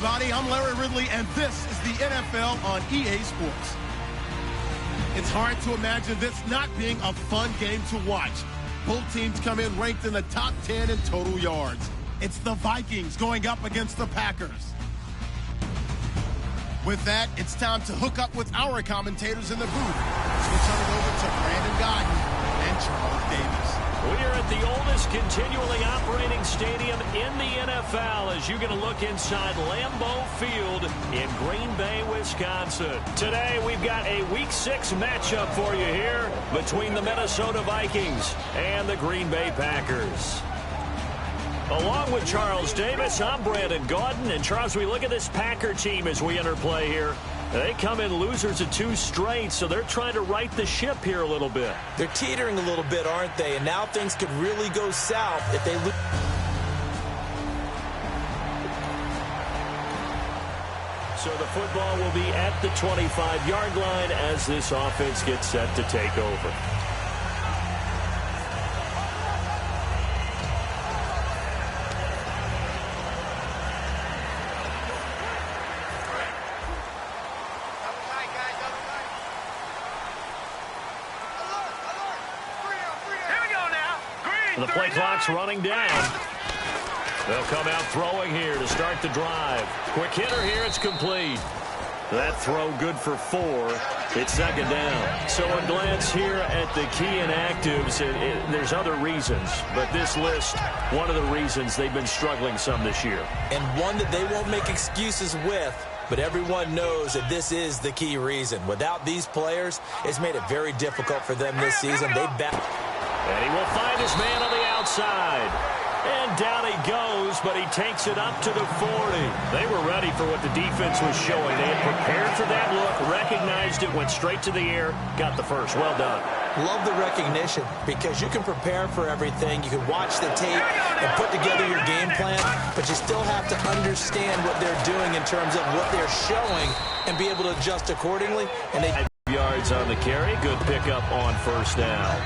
everybody. I'm Larry Ridley, and this is the NFL on EA Sports. It's hard to imagine this not being a fun game to watch. Both teams come in ranked in the top 10 in total yards. It's the Vikings going up against the Packers. With that, it's time to hook up with our commentators in the booth. So we turn it over to Brandon Godden and Charles Davis. We are at the oldest continually operating stadium in the NFL as you get a look inside Lambeau Field in Green Bay, Wisconsin. Today we've got a Week 6 matchup for you here between the Minnesota Vikings and the Green Bay Packers. Along with Charles Davis, I'm Brandon Gaudin. And Charles, we look at this Packer team as we enter play here. They come in losers of 2 straight, so they're trying to right the ship here a little bit. They're teetering a little bit, aren't they? And now things could really go south if they lose. So the football will be at the 25-yard line as this offense gets set to take over. The play clock's running down. They'll come out throwing here to start the drive. Quick hitter here, it's complete. That throw good for 4. It's second down. So a glance here at the key inactives. There's other reasons, but this list, one of the reasons they've been struggling some this year. And one that they won't make excuses with, but everyone knows that this is the key reason. Without these players, it's made it very difficult for them this season. And he will find his man on the outside. And down he goes, but he takes it up to the 40. They were ready for what the defense was showing. They had prepared for that look, recognized it, went straight to the air, got the first. Well done. Love the recognition because you can prepare for everything. You can watch the tape and put together your game plan, but you still have to understand what they're doing in terms of what they're showing and be able to adjust accordingly. And they yards on the carry. Good pickup on first down.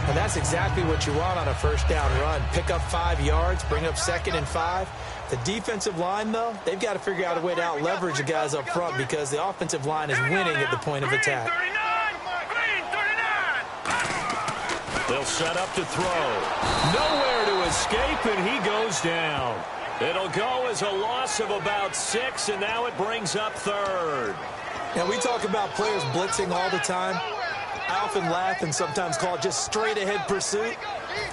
And that's exactly what you want on a first down run. Pick up 5 yards, bring up 2nd and 5. The defensive line, though, they've got to figure out a way to out-leverage the guys up front because the offensive line is winning at the point of attack. They'll set up to throw. Nowhere to escape, and he goes down. It'll go as a loss of about 6, and now it brings up 3rd. And we talk about players blitzing all the time. I often laugh and sometimes call it just straight-ahead pursuit.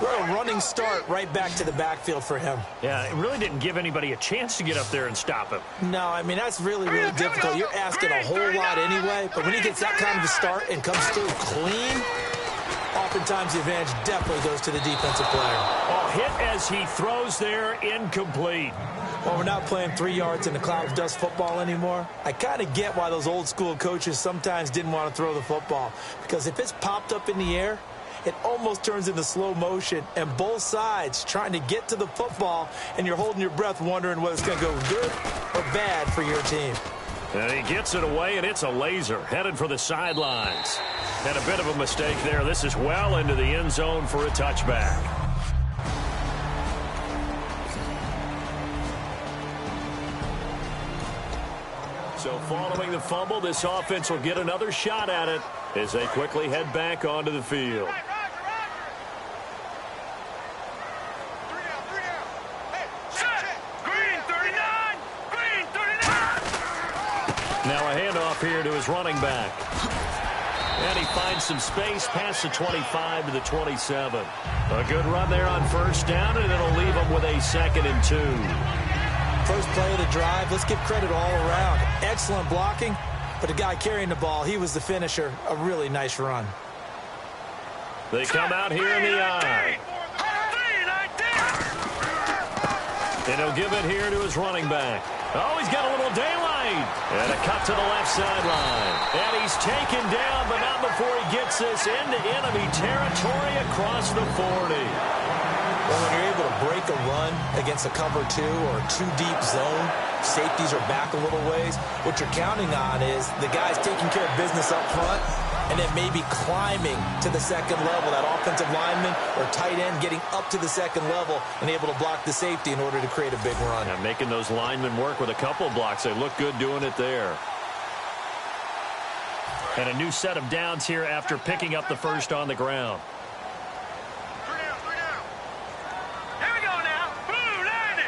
We're a running start right back to the backfield for him. Yeah, it really didn't give anybody a chance to get up there and stop him. No, I mean, that's really, really difficult. You're asking a whole lot anyway, but when he gets that kind of a start and comes through clean, oftentimes the advantage definitely goes to the defensive player. Oh, hit as he throws there, incomplete. Well, we're not playing 3 yards in a cloud of dust football anymore. I kind of get why those old school coaches sometimes didn't want to throw the football. Because if it's popped up in the air, it almost turns into slow motion. And both sides trying to get to the football, and you're holding your breath wondering whether it's going to go good or bad for your team. And he gets it away, and it's a laser headed for the sidelines. And a bit of a mistake there. This is well into the end zone for a touchback. So following the fumble, this offense will get another shot at it as they quickly head back onto the field. Now a handoff here to his running back. And he finds some space past the 25 to the 27. A good run there on first down, and it'll leave him with a 2nd and 2. First play of the drive, let's give credit all around. Excellent blocking, but the guy carrying the ball, he was the finisher. A really nice run. They come out here in the eye. And he'll give it here to his running back. Oh, he's got a little daylight. And a cut to the left sideline. And he's taken down, but not before he gets this into enemy territory across the 40. Well, when you're able to break a run against a cover 2 or a 2-deep zone, safeties are back a little ways. What you're counting on is the guys taking care of business up front, and then maybe climbing to the second level. That offensive lineman or tight end getting up to the second level and able to block the safety in order to create a big run. Yeah, making those linemen work with a couple blocks. They look good doing it there. And a new set of downs here after picking up the first on the ground. Here we go now. Blue 90.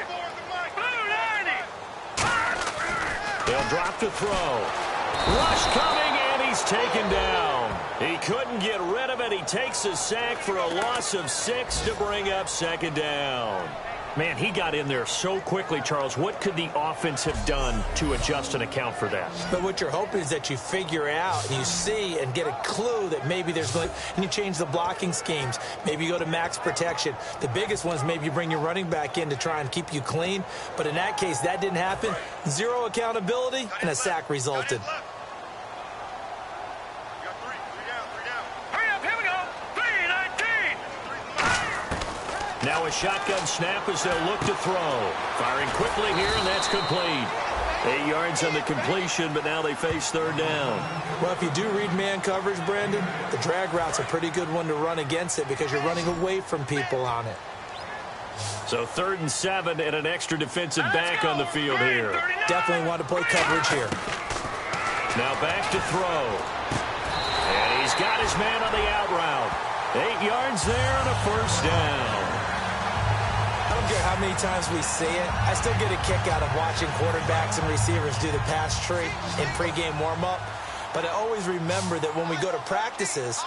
Blue 90. They'll drop to throw. Rush coming, and he's taken down. He couldn't get rid of it. He takes a sack for a loss of 6 to bring up second down. Man, he got in there so quickly, Charles. What could the offense have done to adjust and account for that? But what you're hoping is that you figure out and you see and get a clue that maybe there's and you change the blocking schemes. Maybe you go to max protection. The biggest one is maybe you bring your running back in to try and keep you clean. But in that case, that didn't happen. Zero accountability, and a sack resulted. Now a shotgun snap as they'll look to throw. Firing quickly here, and that's complete. 8 yards on the completion, but now they face third down. Well, if you do read man coverage, Brandon, the drag route's a pretty good one to run against it because you're running away from people on it. So 3rd and 7 and an extra defensive back on the field here. Definitely want to play coverage here. Now back to throw. And he's got his man on the out route. 8 yards there and a first down. I don't care how many times we see it. I still get a kick out of watching quarterbacks and receivers do the pass tree in pregame warm-up. But I always remember that when we go to practices,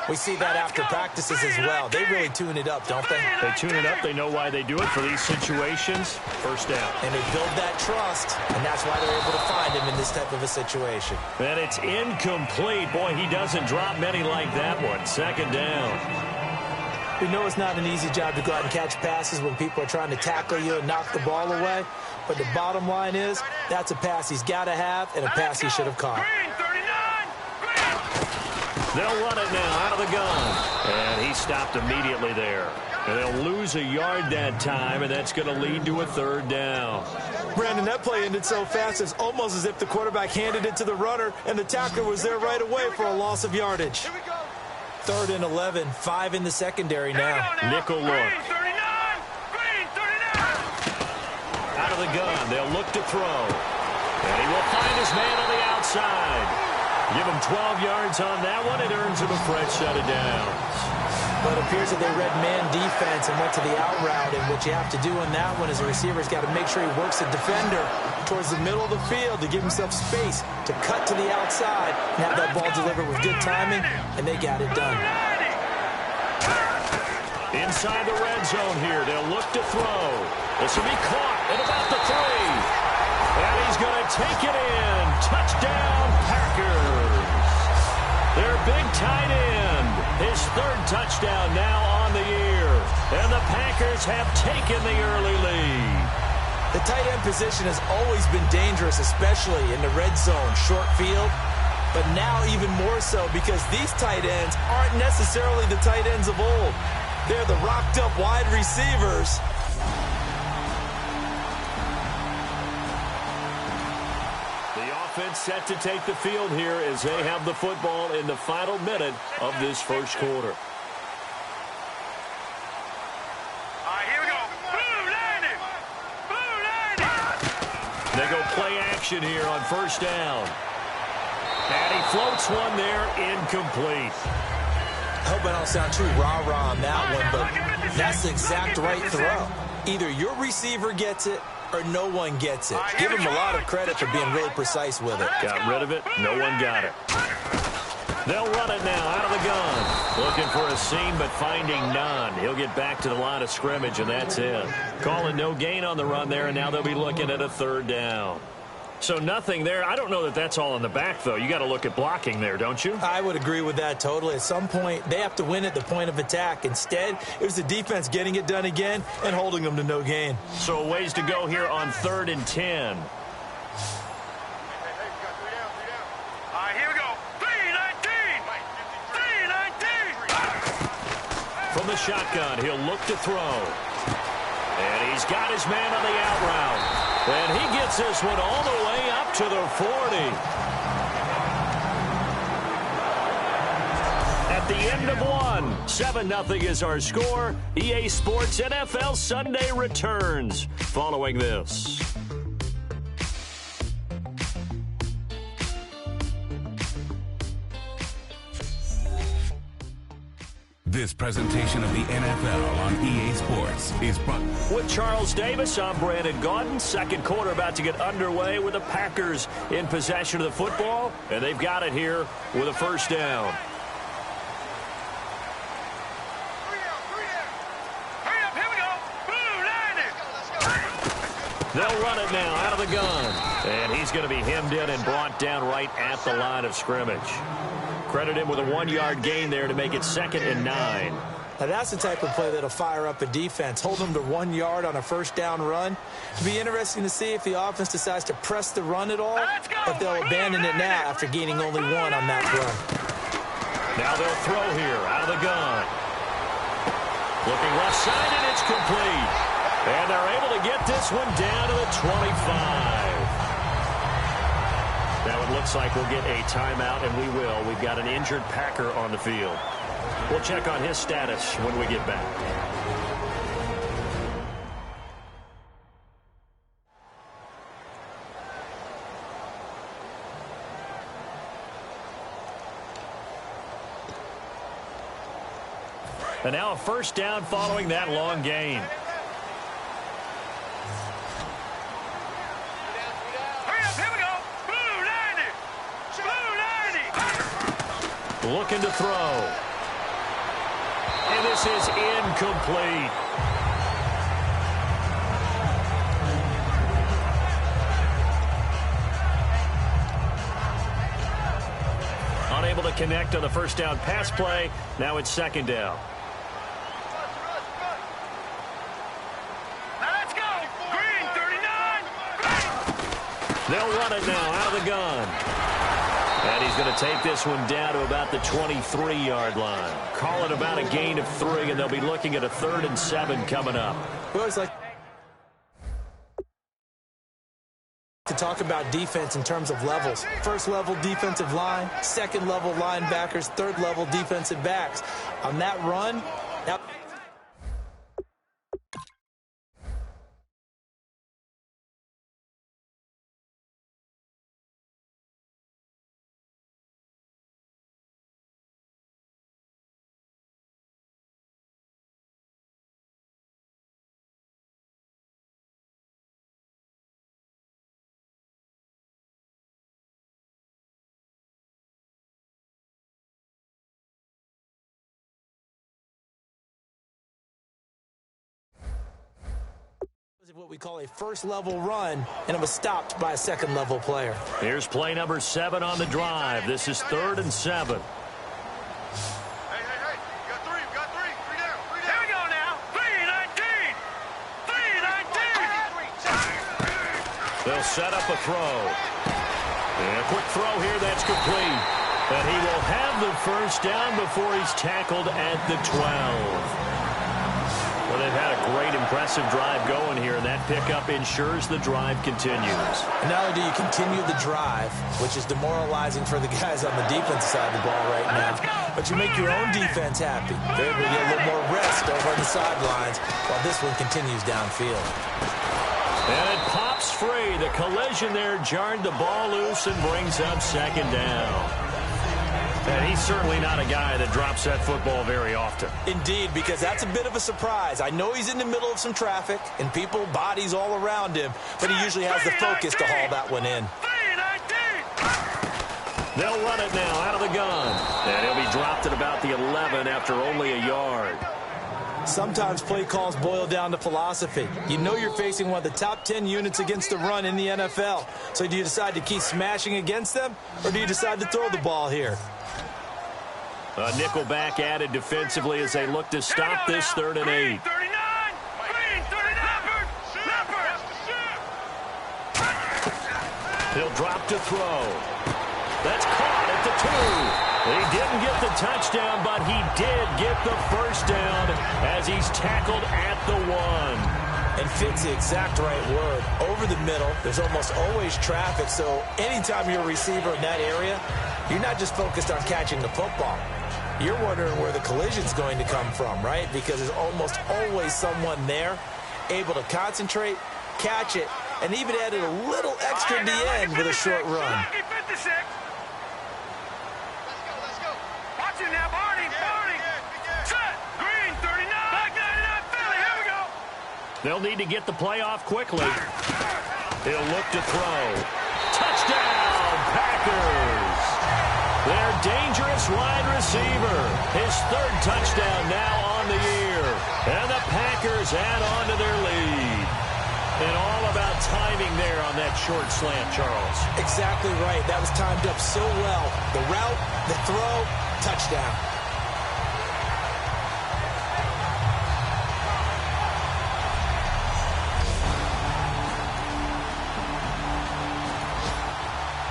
we see that after practices as well. They really tune it up, don't they? They tune it up. They know why they do it for these situations. First down. And they build that trust, and that's why they're able to find him in this type of a situation. And it's incomplete. Boy, he doesn't drop many like that one. Second down. We know it's not an easy job to go out and catch passes when people are trying to tackle you and knock the ball away. But the bottom line is, that's a pass he's got to have and a pass he should have caught. They'll run it now out of the gun. And he stopped immediately there. And they'll lose a yard that time, and that's going to lead to a third down. Brandon, that play ended so fast, it's almost as if the quarterback handed it to the runner, and the tackler was there right away for a loss of yardage. 3rd and 11, 5 in the secondary now. Nickel look. Out of the gun, they'll look to throw. And he will find his man on the outside. Give him 12 yards on that one. It earns him a fresh set of downs. But it appears that they read man defense and went to the out route, and what you have to do on that one is the receiver's got to make sure he works the defender towards the middle of the field to give himself space to cut to the outside and have that ball delivered with good timing, and they got it done. Inside the red zone here, they'll look to throw. This will be caught at about the 3. And he's going to take it in. Touchdown, Packers. Their big tight end. His 3rd touchdown now on the year. And the Packers have taken the early lead. The tight end position has always been dangerous, especially in the red zone, short field. But now even more so because these tight ends aren't necessarily the tight ends of old. They're the rocked-up wide receivers. Offense set to take the field here as they have the football in the final minute of this first quarter. Here we go. Blue 90. Blue 90. They go play action here on first down. And he floats one there, incomplete. I hope I don't sound too rah-rah on that one, but that's the exact right throw. Either your receiver gets it or no one gets it. Give him a lot of credit for being really precise with it. Got rid of it. No one got it. They'll run it now out of the gun. Looking for a seam, but finding none. He'll get back to the line of scrimmage, and that's it. Calling no gain on the run there, and now they'll be looking at a 3rd down. So nothing there. I don't know that that's all in the back, though. You got to look at blocking there, don't you? I would agree with that totally. At some point, they have to win at the point of attack. Instead, it was the defense getting it done again and holding them to no gain. So a ways to go here on 3rd and 10. Here we go. 3-19. 3-19. From the shotgun, he'll look to throw. And he's got his man on the out route. And he gets this one all the way up to the 40. at the end of one. 7-0 is our score. EA Sports NFL Sunday returns following this. This presentation of the NFL on EA Sports is brought with Charles Davis. I'm Brandon Gaudin. Second quarter about to get underway with the Packers in possession of the football, and they've got it here with a first down. They'll run it now out of the gun, and he's going to be hemmed in and brought down right at the line of scrimmage. Credit him with a 1-yard gain there to make it 2nd and 9. Now that's the type of play that'll fire up a defense. Hold them to 1 yard on a first down run. It'll be interesting to see if the offense decides to press the run at all, or if they'll abandon it now after gaining only 1 on that run. Now they'll throw here out of the gun. Looking left side, and it's complete. And they're able to get this one down to the 25. Now it looks like we'll get a timeout, and we will. We've got an injured Packer on the field. We'll check on his status when we get back. And now a first down following that long gain. Looking to throw. And this is incomplete. Unable to connect on the first down pass play. Now it's 2nd down. Let's go. Green, 39. They'll run it now out of the gun. And he's going to take this one down to about the 23-yard line. Call it about a gain of 3, and they'll be looking at a 3rd and 7 coming up. We always like to talk about defense in terms of levels. First level defensive line, second level linebackers, third level defensive backs. On that run, now what we call a first-level run, and it was stopped by a second-level player. Here's play number 7 on the drive. This is 3rd and 7. Hey. We got 3. We got 3. 3 down. 3 down. Here we go now. 3-19. 3-19. They'll set up a throw. And a quick throw here. That's complete. And he will have the first down before he's tackled at the 12. Well, they've had a great, impressive drive going here, and that pickup ensures the drive continues. And not only do you continue the drive, which is demoralizing for the guys on the defensive side of the ball right now, but you make your own defense happy. They're able to get a little more rest over on the sidelines while this one continues downfield. And it pops free. The collision there jarred the ball loose and brings up 2nd down. And he's certainly not a guy that drops that football very often. Indeed, because that's a bit of a surprise. I know he's in the middle of some traffic and people, bodies all around him, but he usually has the focus to haul that one in. They'll run it now out of the gun. And he'll be dropped at about the 11 after only a yard. Sometimes play calls boil down to philosophy. You know you're facing one of the top 10 units against the run in the NFL. So do you decide to keep smashing against them, or do you decide to throw the ball here? A nickel back added defensively as they look to stop this 3rd and 8. He'll drop to throw. That's caught at the 2. He didn't get the touchdown, but he did get the first down as he's tackled at the 1. And fit's the exact right word. Over the middle, there's almost always traffic, so anytime you're a receiver in that area, you're not just focused on catching the football. You're wondering where the collision's going to come from, right? Because there's almost always someone there able to concentrate, catch it, and even added a little extra at the end with a short run. Let's go. Watch it now, Barney. Set. Green, 39. Back 99, Philly. Here we go. They'll need to get the play off quickly. He'll look to throw. Touchdown, Packers. Their dangerous wide receiver. His third touchdown now on the year. And the Packers add on to their lead. And all about timing there on that short slant, Charles. Exactly right. That was timed up so well. The route, the throw, touchdown.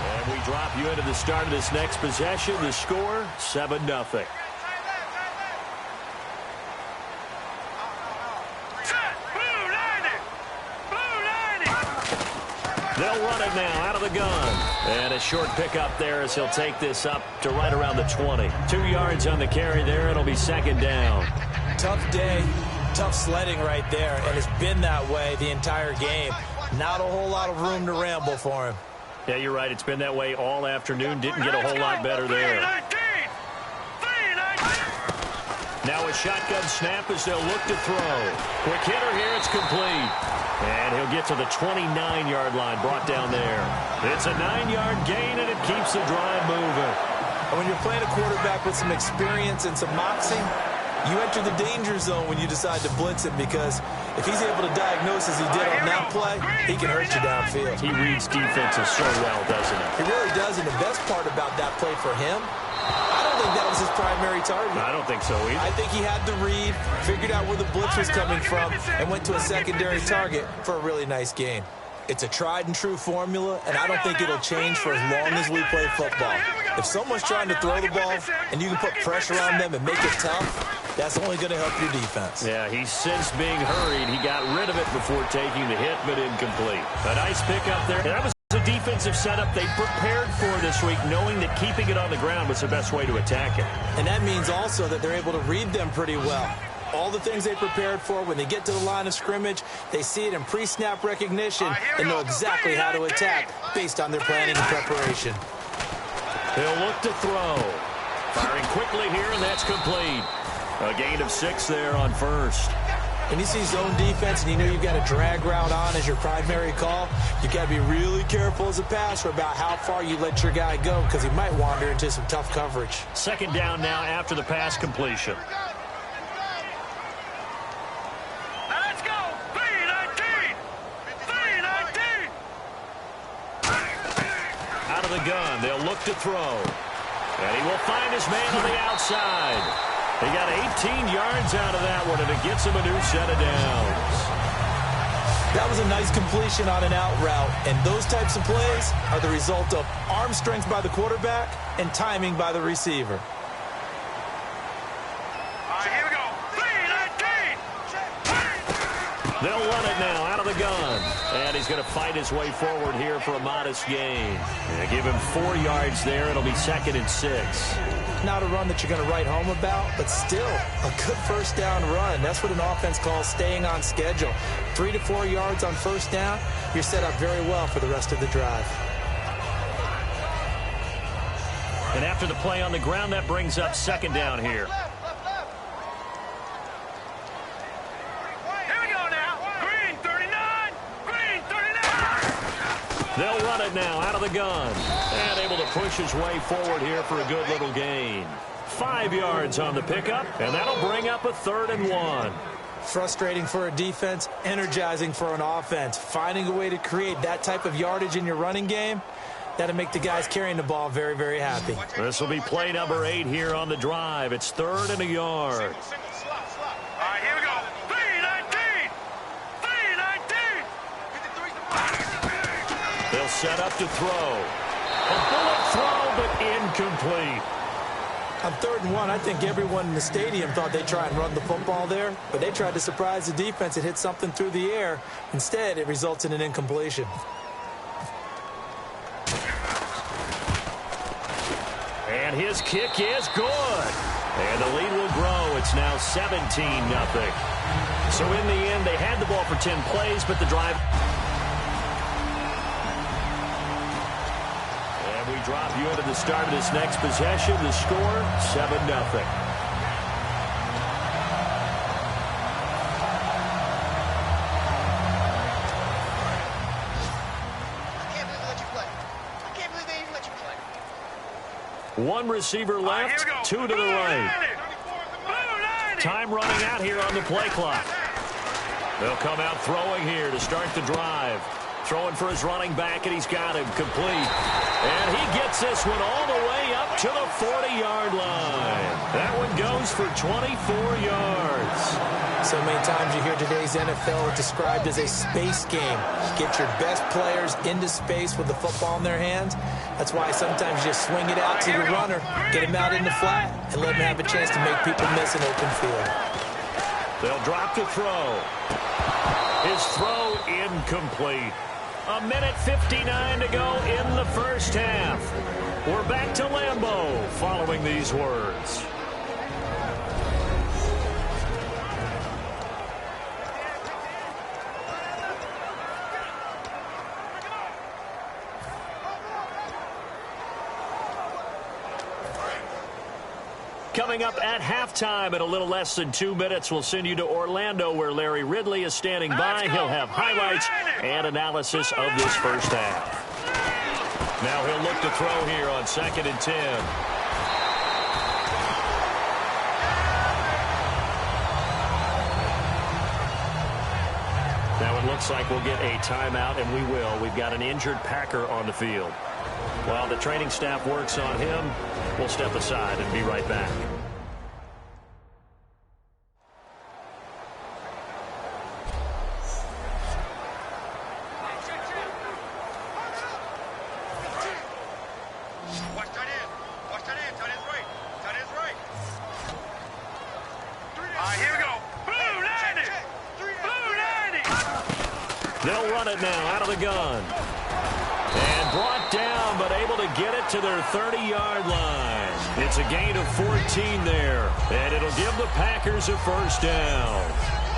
And we drop you into the start of this next possession. The score, 7-0. They'll run it now out of the gun. And a short pickup there as he'll take this up to right around the 20. 2 yards on the carry there. It'll be second down. Tough day, tough sledding right there, and it's been that way the entire game. Not a whole lot of room to ramble for him. Yeah, you're right. It's been that way all afternoon. Didn't get a whole lot better there. Now a shotgun snap as they'll look to throw. Quick hitter here. It's complete. And he'll get to the 29-yard line, brought down there. It's a 9-yard gain, and it keeps the drive moving. And when you're playing a quarterback with some experience and some moxie, you enter the danger zone when you decide to blitz him, because if he's able to diagnose as he did on that play, he can hurt you downfield. He reads defenses so well, doesn't he? He really does, and the best part about that play for him, I don't think that was his primary target. I don't think so either. I think he had the read, figured out where the blitz was coming from, and went to a secondary target for a really nice gain. It's a tried-and-true formula, and I don't think it'll change for as long as we play football. If someone's trying to throw the ball, and you can put pressure on them and make it tough, that's only going to help your defense. Yeah, he's since being hurried. He got rid of it before taking the hit, but incomplete. A nice pickup there. That was a defensive setup they prepared for this week, knowing that keeping it on the ground was the best way to attack it. And that means also that they're able to read them pretty well. All the things they prepared for, when they get to the line of scrimmage, they see it in pre-snap recognition and know exactly how to attack based on their planning and preparation. He'll look to throw. Firing quickly here, and that's complete. A gain of 6 there on first. When you see zone defense and you know you've got a drag route on as your primary call, you got to be really careful as a passer about how far you let your guy go, because he might wander into some tough coverage. Second down now after the pass completion. Let's go. 3-19. Out of the gun, they'll look to throw. And he will find his man on the outside. He got 18 yards out of that one, and it gets him a new set of downs. That was a nice completion on an out route, and those types of plays are the result of arm strength by the quarterback and timing by the receiver. All right, here we go. 3-19. They'll run it now out of the gun. And he's going to fight his way forward here for a modest gain. They give him 4 yards there. It'll be second and 6. Not a run that you're going to write home about, but still a good first down run. That's what an offense calls staying on schedule. 3 to 4 yards on first down, you're set up very well for the rest of the drive. And after the play on the ground, that brings up second down here. Here we go now. Green, 39. Green, 39. They'll run it now out of the gun. And able to push his way forward here for a good little gain. 5 yards on the pickup, and that'll bring up a 3rd and 1. Frustrating for a defense, energizing for an offense. Finding a way to create that type of yardage in your running game, that'll make the guys carrying the ball very, very happy. This will be play number 8 here on the drive. It's 3rd and a yard. All right, here we go. 3-19. 3-19. They'll set up to throw. A bullet throw, but incomplete. On 3rd and 1, I think everyone in the stadium thought they'd try and run the football there, but they tried to surprise the defense and hit something through the air. Instead, it results in an incompletion. And his kick is good. And the lead will grow. It's now 17-0. So in the end, they had the ball for 10 plays, but the drive... And we drop you into the start of this next possession. The score, 7-0. One receiver left, two to the right. Time running out here on the play clock. They'll come out throwing here to start the drive. Throwing for his running back, and he's got him complete. And he gets this one all the way up to the 40-yard line. That one goes for 24 yards. So many times you hear today's NFL described as a space game. Get your best players into space with the football in their hands. That's why sometimes you just swing it out to your runner, get him out in the flat, and let him have a chance to make people miss an open field. They'll drop to throw. His throw incomplete. A minute 59 to go in the first half. We're back to Lambeau following these words. Coming up at halftime in a little less than 2 minutes, we'll send you to Orlando where Larry Ridley is standing by. He'll have highlights and analysis of this first half. Now he'll look to throw here on 2nd and 10. Now it looks like we'll get a timeout, and we will. We've got an injured Packer on the field. While the training staff works on him, we'll step aside and be right back. Watch that in. Watch that in. Tight end's right. Tight end's right. All right, here we go. Blue 90. Blue 90. They'll run it now out of the gun. And brought down, but able to get it to their 30-yard line. It's a gain of 14 there, and it'll give the Packers a first down.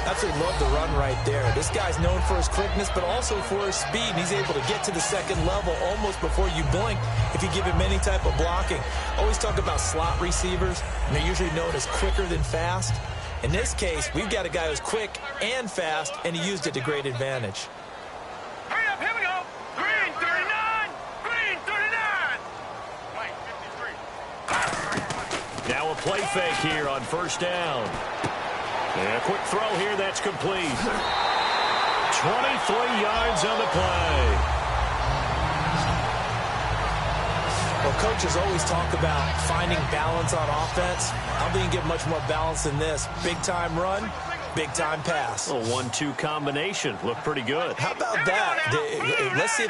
Absolutely love the run right there. This guy's known for his quickness, but also for his speed. And he's able to get to the second level almost before you blink if you give him any type of blocking. Always talk about slot receivers, and they're usually known as quicker than fast. In this case, we've got a guy who's quick and fast, and he used it to great advantage. Hurry up, here we go. Green 39. Green 39. White 53. Now a play fake here on first down. And a quick throw here that's complete. 23 yards on the play. Well, coaches always talk about finding balance on offense. I don't think you can get much more balance than this. Big-time run, big-time pass. A 1-2 combination. Looked pretty good. How about that? Let's see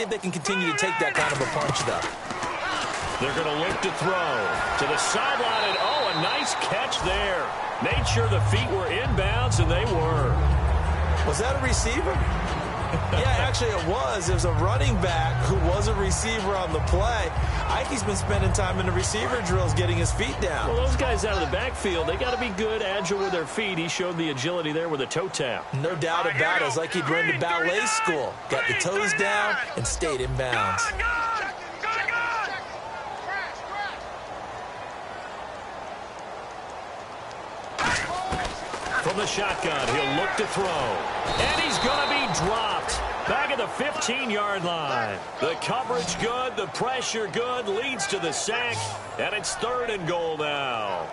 if they can continue to take that kind of a punch, though. They're going to look to throw to the sideline, and oh, a nice catch there. Made sure the feet were inbounds, and they were. Was that a receiver? Yeah, actually it was. There was a running back who was a receiver on the play. Ike's been spending time in the receiver drills getting his feet down. Well, those guys out of the backfield, they got to be good, agile with their feet. He showed the agility there with a toe tap. No doubt about it. It's like he'd run to ballet school. Got the toes down and stayed in bounds. From the shotgun, he'll look to throw. And he's going to be dropped. Back at the 15-yard line. The coverage good, the pressure good, leads to the sack, and it's 3rd and goal now.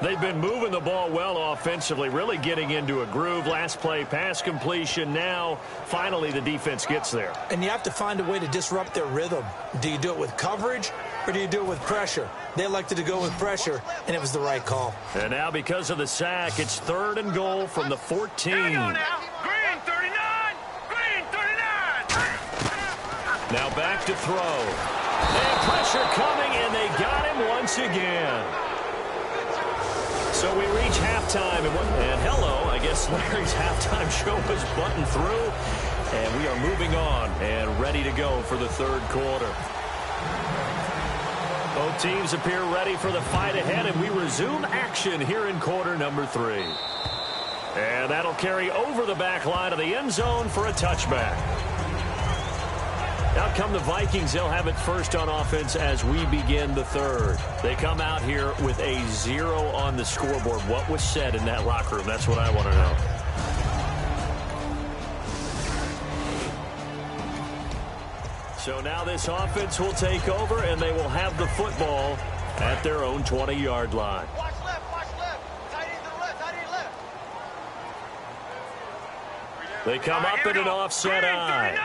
They've been moving the ball well offensively, really getting into a groove. Last play, pass completion. Now, finally, the defense gets there. And you have to find a way to disrupt their rhythm. Do you do it with coverage, or do you do it with pressure? They elected to go with pressure, and it was the right call. And now, because of the sack, it's 3rd and goal from the 14. Green 39. Green 39. Now back to throw. And pressure coming, and they got him once again. So we reach halftime, and hello, I guess Larry's halftime show is buttoned through, and we are moving on and ready to go for the 3rd quarter. Both teams appear ready for the fight ahead, and we resume action here in quarter number 3. And that'll carry over the back line of the end zone for a touchback. Out come the Vikings. They'll have it first on offense as we begin the third. They come out here with a 0 on the scoreboard. What was said in that locker room? That's what I want to know. So now this offense will take over, and they will have the football at their own 20-yard line. Watch left, watch left. Tight end to the left, tight end left. They come up in an offset eye.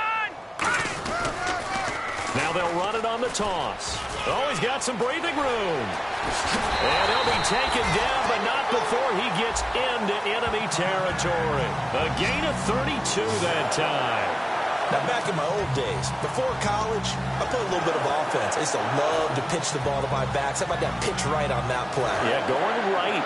Now they'll run it on the toss. Oh, he's got some breathing room. And he'll be taken down, but not before he gets into enemy territory. A gain of 32 that time. Now, back in my old days, before college, I played a little bit of offense. I used to love to pitch the ball to my backs. How about that pitch right on that play? Yeah, going right.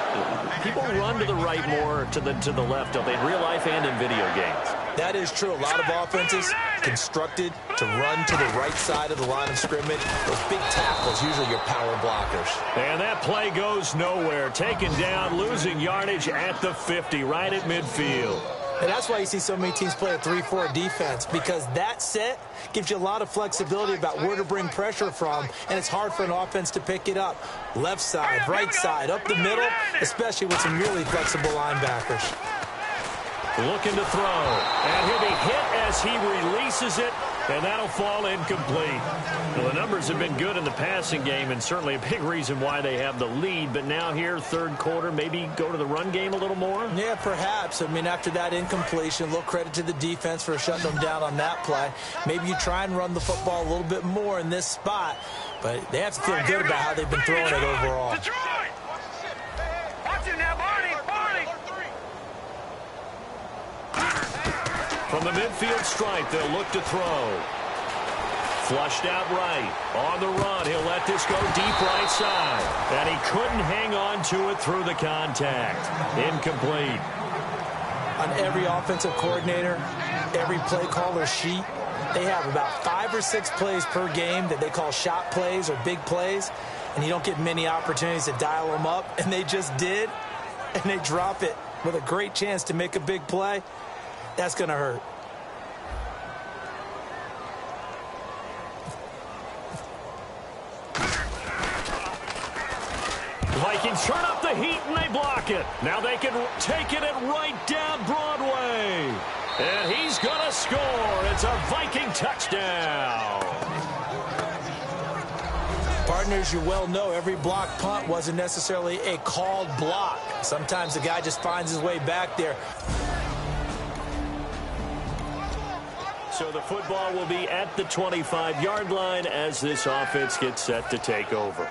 People run to the right more to the left, don't they, in real life and in video games? That is true. A lot of offenses constructed to run to the right side of the line of scrimmage. Those big tackles, usually your power blockers. And that play goes nowhere. Taken down, losing yardage at the 50, right at midfield. And that's why you see so many teams play a 3-4 defense, because that set gives you a lot of flexibility about where to bring pressure from, and it's hard for an offense to pick it up. Left side, right side, up the middle, especially with some really flexible linebackers. Looking to throw, and he'll be hit as he releases it, and that'll fall incomplete. Well, the numbers have been good in the passing game, and certainly a big reason why they have the lead. But now here, third quarter, maybe go to the run game a little more? Yeah, perhaps. I mean, after that incompletion, a little credit to the defense for shutting them down on that play. Maybe you try and run the football a little bit more in this spot, but they have to feel good about how they've been throwing it overall. Detroit! Watch it now, Barney! Barney! From the midfield stripe, they'll look to throw. Flushed out right. On the run, he'll let this go deep right side. And he couldn't hang on to it through the contact. Incomplete. On every offensive coordinator, every play caller sheet, they have about 5 or 6 plays per game that they call shot plays or big plays. And you don't get many opportunities to dial them up. And they just did. And they drop it with a great chance to make a big play. That's going to hurt. Vikings turn up the heat and they block it. Now they can take it right down Broadway. And he's going to score. It's a Viking touchdown. Partners, you well know every block punt wasn't necessarily a called block. Sometimes the guy just finds his way back there. So the football will be at the 25-yard line as this offense gets set to take over.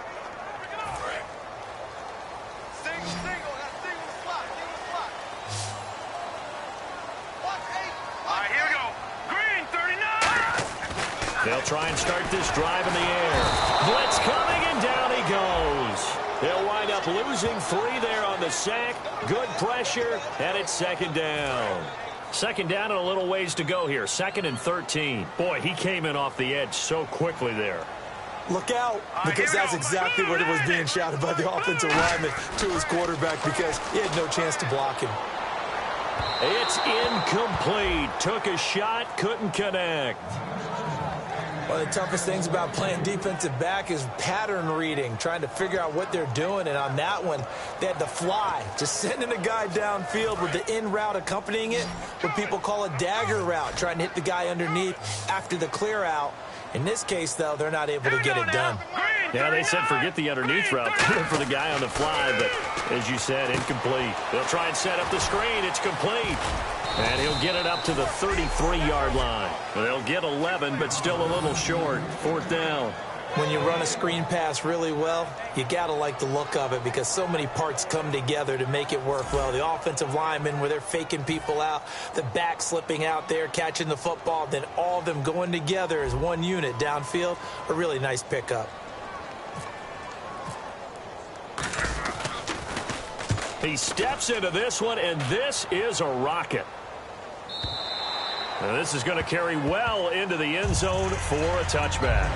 They'll try and start this drive in the air. Blitz coming, and down he goes. They'll wind up losing 3 there on the sack. Good pressure, and it's second down. Second down and a little ways to go here. 2nd and 13. Boy, he came in off the edge so quickly there. Look out, because that's exactly what it was being shouted by the offensive lineman to his quarterback, because he had no chance to block him. It's incomplete. Took a shot, couldn't connect. One of the toughest things about playing defensive back is pattern reading, trying to figure out what they're doing. And on that one, they had to fly, just sending a guy downfield with the in route accompanying it, what people call a dagger route, trying to hit the guy underneath after the clear out. In this case, though, they're not able to get it done. Yeah, they said forget the underneath route for the guy on the fly, but as you said, incomplete. They'll try and set up the screen. It's complete. And he'll get it up to the 33-yard line. They'll get 11, but still a little short. 4th down. When you run a screen pass really well, you got to like the look of it, because so many parts come together to make it work well. The offensive linemen, where they're faking people out, the back slipping out there, catching the football, then all of them going together as one unit downfield. A really nice pickup. He steps into this one, and this is a rocket. Now this is going to carry well into the end zone for a touchback.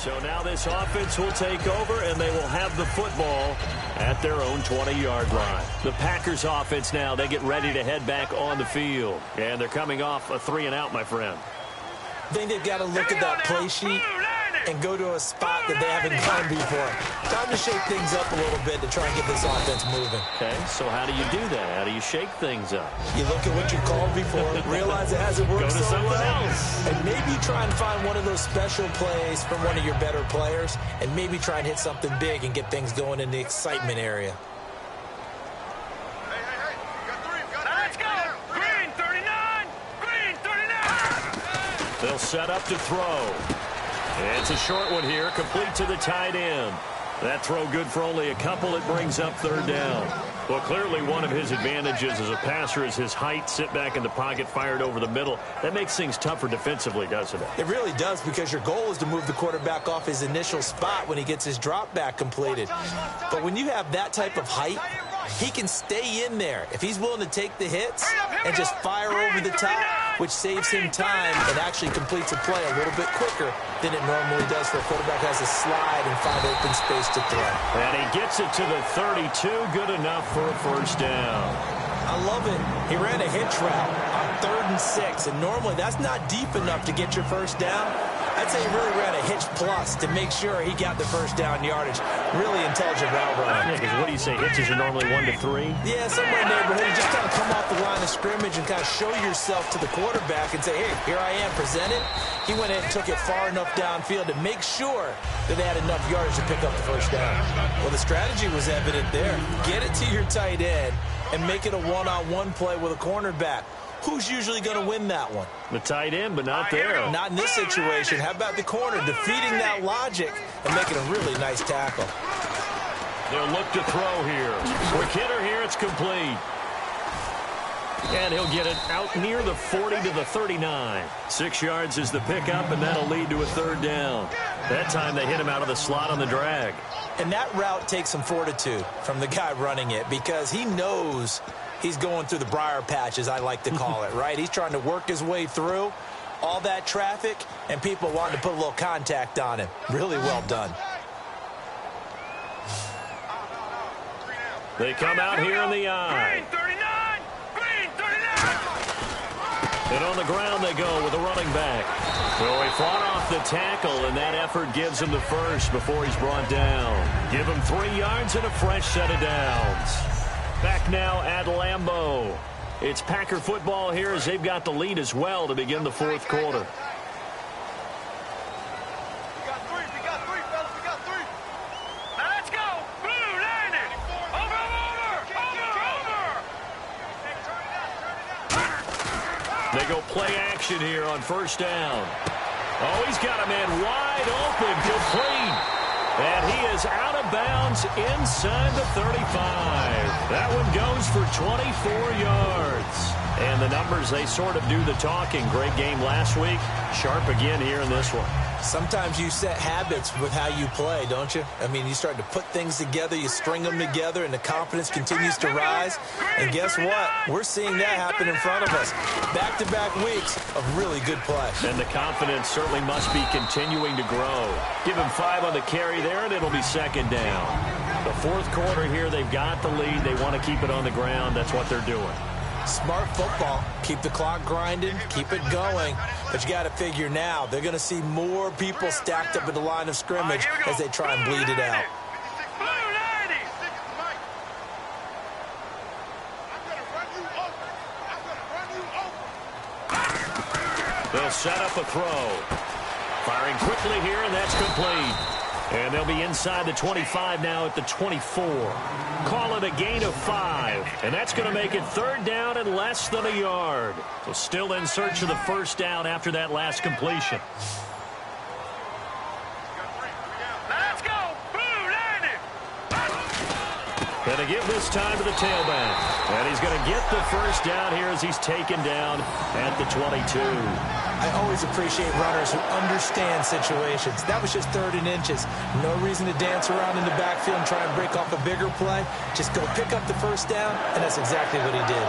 So now this offense will take over, and they will have the football at their own 20-yard line. The Packers offense now, they get ready to head back on the field. And they're coming off a 3-and-out, my friend. I think they've got to look at that play sheet and go to a spot that they haven't gone before. Time to shake things up a little bit to try and get this offense moving. Okay, so how do you do that? How do you shake things up? You look at what you called before, realize it hasn't worked so well, else. and maybe try and find one of those special plays from one of your better players, and maybe try and hit something big and get things going in the excitement area. Let's go! Green 39! Green 39! They'll set up to throw. It's a short one here, complete to the tight end. That throw good for only a couple. It brings up 3rd down. Well, clearly one of his advantages as a passer is his height. Sit back in the pocket, fired over the middle. That makes things tougher defensively, doesn't it? It really does, because your goal is to move the quarterback off his initial spot when he gets his drop back completed. But when you have that type of height, he can stay in there if he's willing to take the hits and just fire over the top, which saves him time and actually completes a play a little bit quicker than it normally does for a quarterback who has to slide and find open space to throw. And he gets it to the 32, good enough for a 1st down. I love it. He ran a hitch route on 3rd and 6, and normally that's not deep enough to get your 1st down. I'd say he really ran a hitch plus to make sure he got the 1st down yardage. Really intelligent route running. Yeah, because what do you say, hitches are normally 1 to 3? Yeah, somewhere in the neighborhood. You just kind of come off the line of scrimmage and kind of show yourself to the quarterback and say, hey, here I am, present it. He went in and took it far enough downfield to make sure that they had enough yardage to pick up the 1st down. Well, the strategy was evident there. Get it to your tight end and make it a one-on-one play with a cornerback. Who's usually going to win that one? The tight end, but not there. Not in this situation. How about the corner defeating that logic and making a really nice tackle? They'll look to throw here. Quick hitter here. It's complete. And he'll get it out near the 40 to the 39. 6 yards is the pickup, and that'll lead to a 3rd down. That time they hit him out of the slot on the drag. And that route takes some fortitude from the guy running it, because he knows he's going through the briar patch, as I like to call it, right? He's trying to work his way through all that traffic, and people wanting to put a little contact on him. Really well done. They come out here in the eye. Green 39! Green 39! And on the ground they go with a running back. So he fought off the tackle, and that effort gives him the 1st before he's brought down. Give him 3 yards and a fresh set of downs. Back now at Lambeau. It's Packer football here as they've got the lead as well to begin the 4th quarter. We got 3, fellas, we got 3. Now let's go! Blue, line it! Over! They go play action here on 1st down. Oh, he's got a man wide open, complete. And he is out of bounds inside the 35. That one goes for 24 yards. And the numbers, they sort of do the talking. Great game last week. Sharp again here in this one. Sometimes you set habits with how you play, don't you? I mean, you start to put things together, you string them together, and the confidence continues to rise. And guess what? We're seeing that happen in front of us. Back-to-back weeks of really good play. And the confidence certainly must be continuing to grow. Give him 5 on the carry there, and it'll be 2nd down. The 4th quarter here, they've got the lead. They want to keep it on the ground. That's what they're doing. Smart football. Keep the clock grinding, keep it going. But you got to figure now, they're going to see more people stacked up at the line of scrimmage as they try and bleed it out. They'll set up a throw. Firing quickly here, and that's complete. And they'll be inside the 25 now at the 24. Call it a gain of 5. And that's going to make it 3rd down and less than a yard. So still in search of the 1st down after that last completion. Let's go! Blue, line it! Going to give this time to the tailback. And he's going to get the 1st down here as he's taken down at the 22. I always appreciate runners who understand situations. That was just 3rd and inches. No reason to dance around in the backfield and try and break off a bigger play. Just go pick up the 1st down, and that's exactly what he did.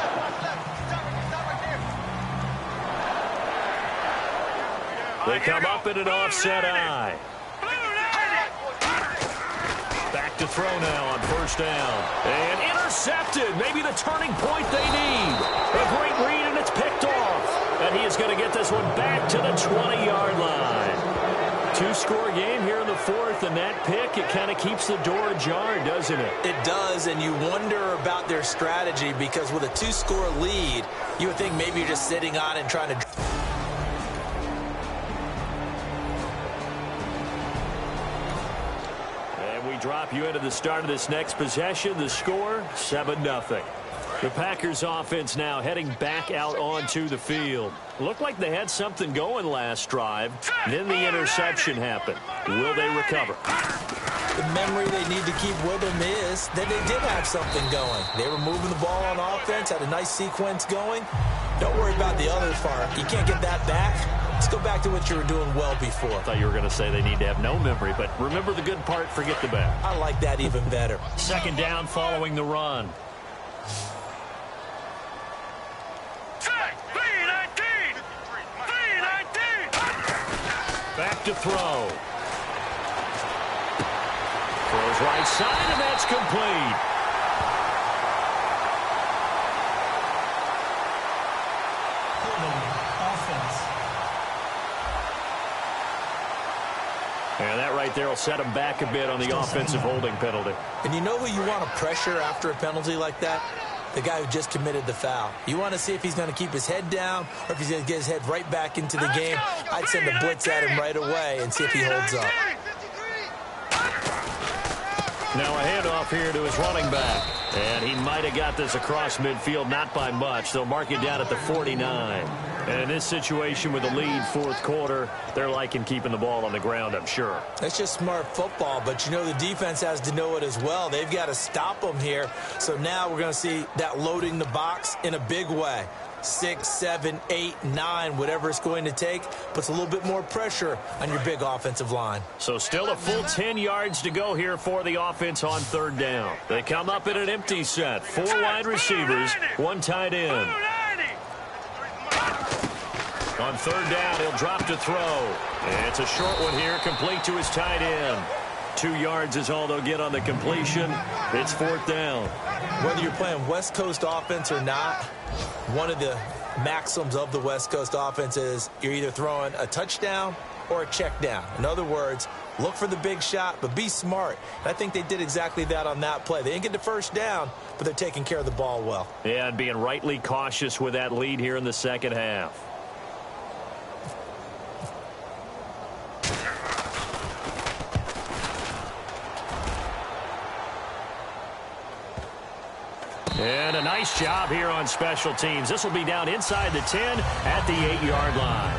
They come up in an offset eye. Blue, to throw now on first down. And intercepted. Maybe the turning point they need. A great read, and it's picked off. And he is going to get this one back to the 20-yard line. Two-score game here in the fourth, and that pick, it kind of keeps the door ajar, doesn't it? It does, and you wonder about their strategy because with a two-score lead, you would think maybe you're just sitting on it and trying to... And we drop you into the start of this next possession. The score, 7-0. The Packers offense now heading back out onto the field. Looked like they had something going last drive. Then the interception happened. Will they recover? The memory they need to keep with them is that they did have something going. They were moving the ball on offense, had a nice sequence going. Don't worry about the other part. You can't get that back. Let's go back to what you were doing well before. I thought you were going to say they need to have no memory, but remember the good part, forget the bad. I like that even better. Second down following the run. Back to throw. Throws right side, and that's complete. And that right there will set him back a bit on the offensive holding penalty. And you know who you want to pressure after a penalty like that? The guy who just committed the foul. You want to see if he's going to keep his head down or if he's going to get his head right back into the game. I'd send a blitz at him right away and see if he holds up. Now a handoff here to his running back. And he might have got this across midfield, not by much. They'll mark it down at the 49. And in this situation with the lead fourth quarter, they're liking keeping the ball on the ground, I'm sure. That's just smart football, but you know the defense has to know it as well. They've got to stop them here. So now we're going to see that loading the box in a big way. 6, 7, 8, 9, whatever it's going to take, puts a little bit more pressure on your big offensive line. So still a full 10 yards to go here for the offense on third down. They come up in an empty set. 4 wide receivers, 1 tight end. On third down, he'll drop to throw. And it's a short one here, complete to his tight end. 2 yards is all they'll get on the completion. It's fourth down. Whether you're playing West Coast offense or not, one of the maxims of the West Coast offense is you're either throwing a touchdown or a check down. In other words, look for the big shot, but be smart. And I think they did exactly that on that play. They didn't get the first down, but they're taking care of the ball well. Yeah, and being rightly cautious with that lead here in the second half. And a nice job here on special teams. This will be down inside the 10 at the 8-yard line.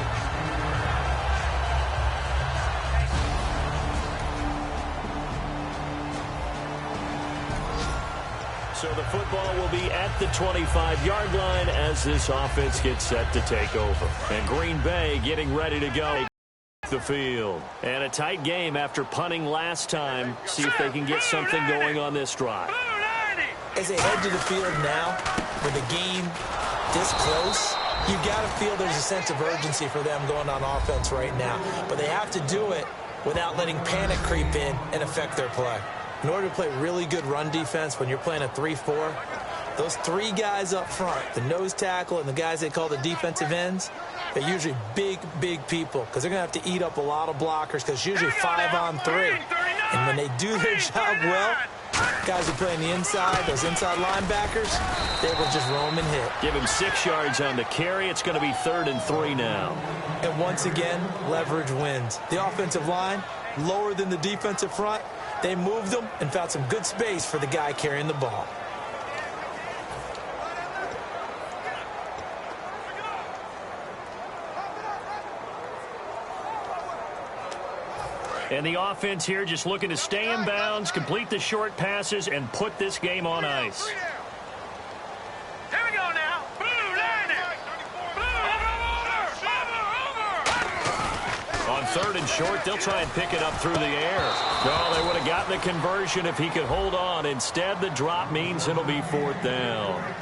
So the football will be at the 25-yard line as this offense gets set to take over. And Green Bay getting ready to go the field. And a tight game after punting last time. See if they can get something going on this drive. As they head to the field now, with the game this close, you've got to feel there's a sense of urgency for them going on offense right now. But they have to do it without letting panic creep in and affect their play. In order to play really good run defense when you're playing a 3-4, those 3 guys up front, the nose tackle and the guys they call the defensive ends, they're usually big, big people because they're going to have to eat up a lot of blockers because it's usually 5-on-3. And when they do their job well, guys who play on the inside, those inside linebackers, they will just roam and hit. Give him 6 yards on the carry. It's going to be 3rd and 3 now. And once again, leverage wins. The offensive line, lower than the defensive front, they moved them and found some good space for the guy carrying the ball. And the offense here just looking to stay in bounds, complete the short passes, and put this game on ice. Here we go now. Blue, line it. Blue, over. On 3rd and short, they'll try and pick it up through the air. Oh, they would have gotten the conversion if he could hold on. Instead, the drop means it'll be 4th down.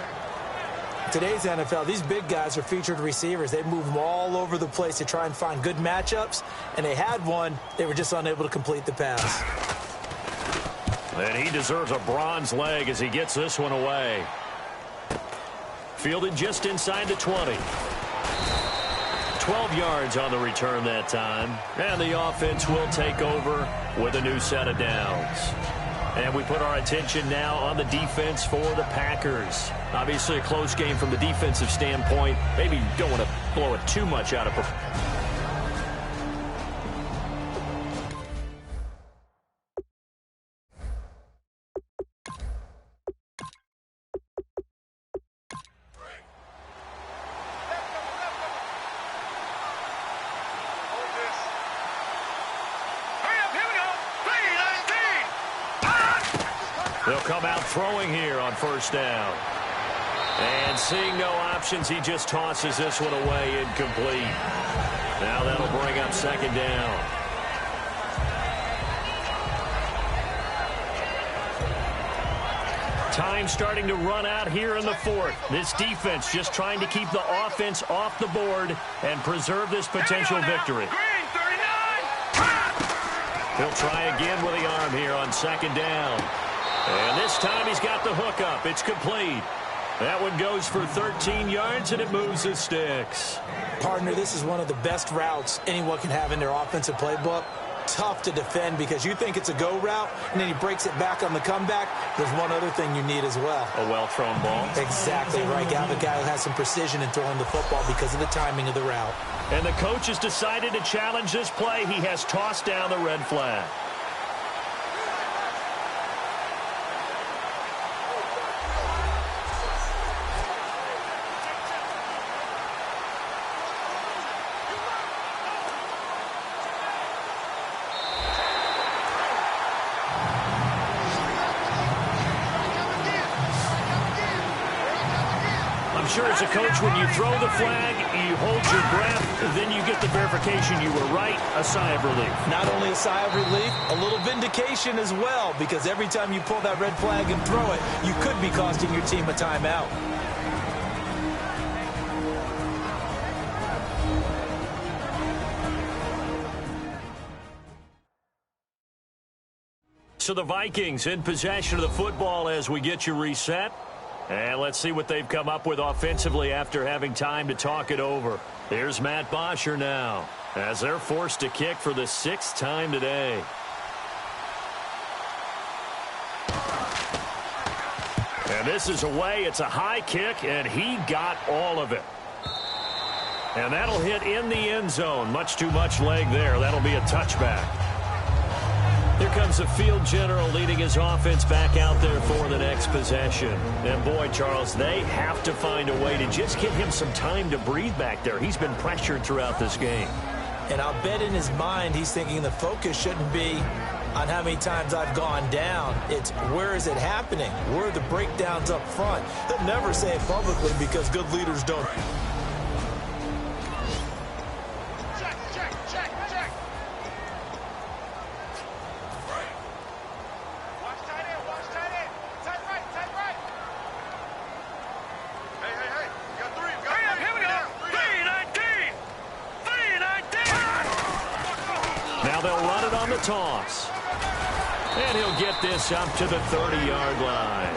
Today's NFL, these big guys are featured receivers. They move them all over the place to try and find good matchups, and they had one. They were just unable to complete the pass. And he deserves a bronze leg as he gets this one away. Fielded just inside the 20. 12 yards on the return that time. And the offense will take over with a new set of downs. And we put our attention now on the defense for the Packers. Obviously a close game from the defensive standpoint. Maybe you don't want to blow it too much out of proportion. They'll come out throwing here on first down. And seeing no options, he just tosses this one away incomplete. Now that'll bring up second down. Time starting to run out here in the fourth. This defense just trying to keep the offense off the board and preserve this potential victory. He'll try again with the arm here on second down. And this time he's got the hook up. It's complete. That one goes for 13 yards, and it moves the sticks. Partner, this is one of the best routes anyone can have in their offensive playbook. Tough to defend because you think it's a go route, and then he breaks it back on the comeback. There's one other thing you need as well. A well-thrown ball. Exactly right. You have a guy who has some precision in throwing the football because of the timing of the route. And the coach has decided to challenge this play. He has tossed down the red flag. Sure, as a coach, when you throw the flag, you hold your breath, then you get the verification you were right, a sigh of relief. Not only a sigh of relief, a little vindication as well, because every time you pull that red flag and throw it, you could be costing your team a timeout. So the Vikings in possession of the football as we get you reset. And let's see what they've come up with offensively after having time to talk it over. Here's Matt Bosher now as they're forced to kick for the 6th time today. And this is away. It's a high kick, and he got all of it. And that'll hit in the end zone. Much too much leg there. That'll be a touchback. Here comes the field general leading his offense back out there for the next possession. And boy, Charles, they have to find a way to just get him some time to breathe back there. He's been pressured throughout this game. And I'll bet in his mind he's thinking the focus shouldn't be on how many times I've gone down. It's where is it happening? Where are the breakdowns up front? He'll never say it publicly because good leaders don't. Toss. And he'll get this up to the 30-yard line.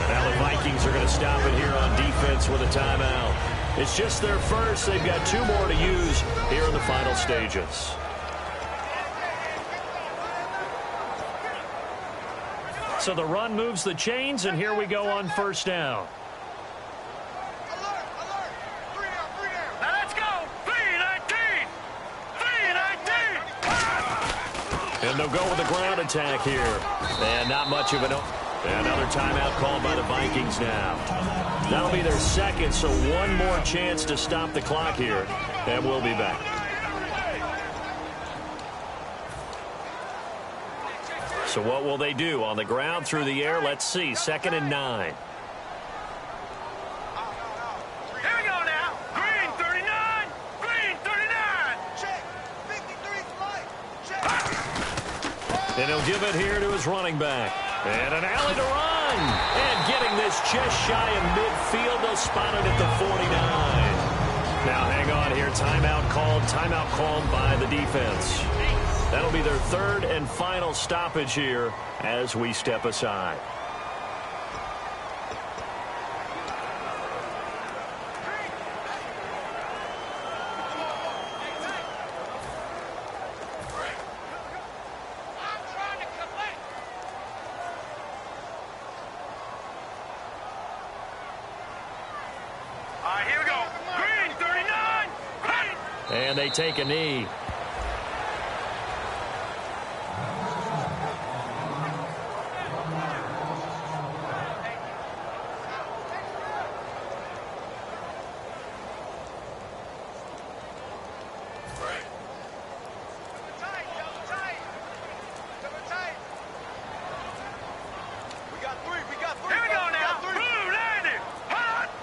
Now the Vikings are going to stop it here on defense with a timeout. It's just their first. They've got 2 more to use here in the final stages. So the run moves the chains, and here we go on first down. And they'll go with the ground attack here. And not much of an... Another timeout called by the Vikings now. That'll be their second, so one more chance to stop the clock here. And we'll be back. So what will they do? On the ground, through the air, let's see. 2nd and 9. And he'll give it here to his running back. And an alley to run. And getting this just shy of midfield. They'll spot it at the 49. Now hang on here. Timeout called by the defense. That'll be their third and final stoppage here as we step aside. And they take a knee.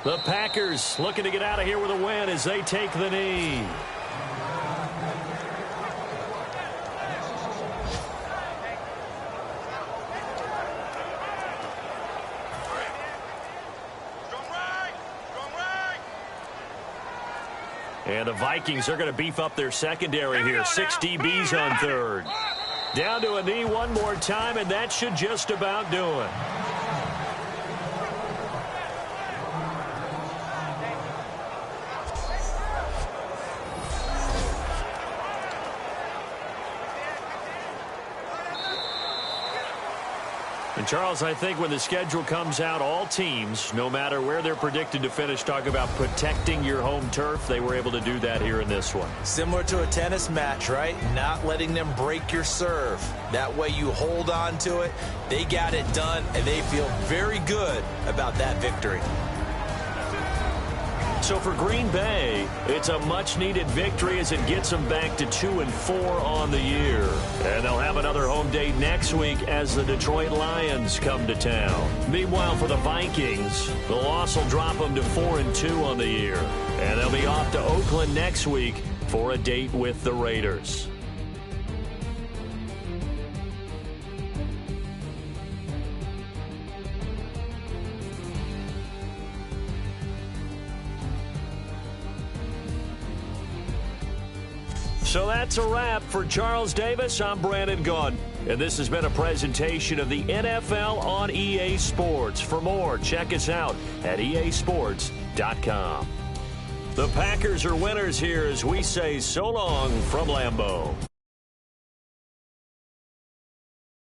The Packers looking to get out of here with a win as they take the knee. And the Vikings are going to beef up their secondary here. 6 DBs on third. Down to a knee one more time, and that should just about do it. And Charles, I think when the schedule comes out, all teams, no matter where they're predicted to finish, talk about protecting your home turf. They were able to do that here in this one. Similar to a tennis match, right? Not letting them break your serve. That way you hold on to it. They got it done, and they feel very good about that victory. So for Green Bay, it's a much-needed victory as it gets them back to 2-4 on the year. And they'll have another home day next week as the Detroit Lions come to town. Meanwhile, for the Vikings, the loss will drop them to 4-2 on the year. And they'll be off to Oakland next week for a date with the Raiders. So that's a wrap. For Charles Davis, I'm Brandon Gaudin. And this has been a presentation of the NFL on EA Sports. For more, check us out at easports.com. The Packers are winners here as we say so long from Lambeau.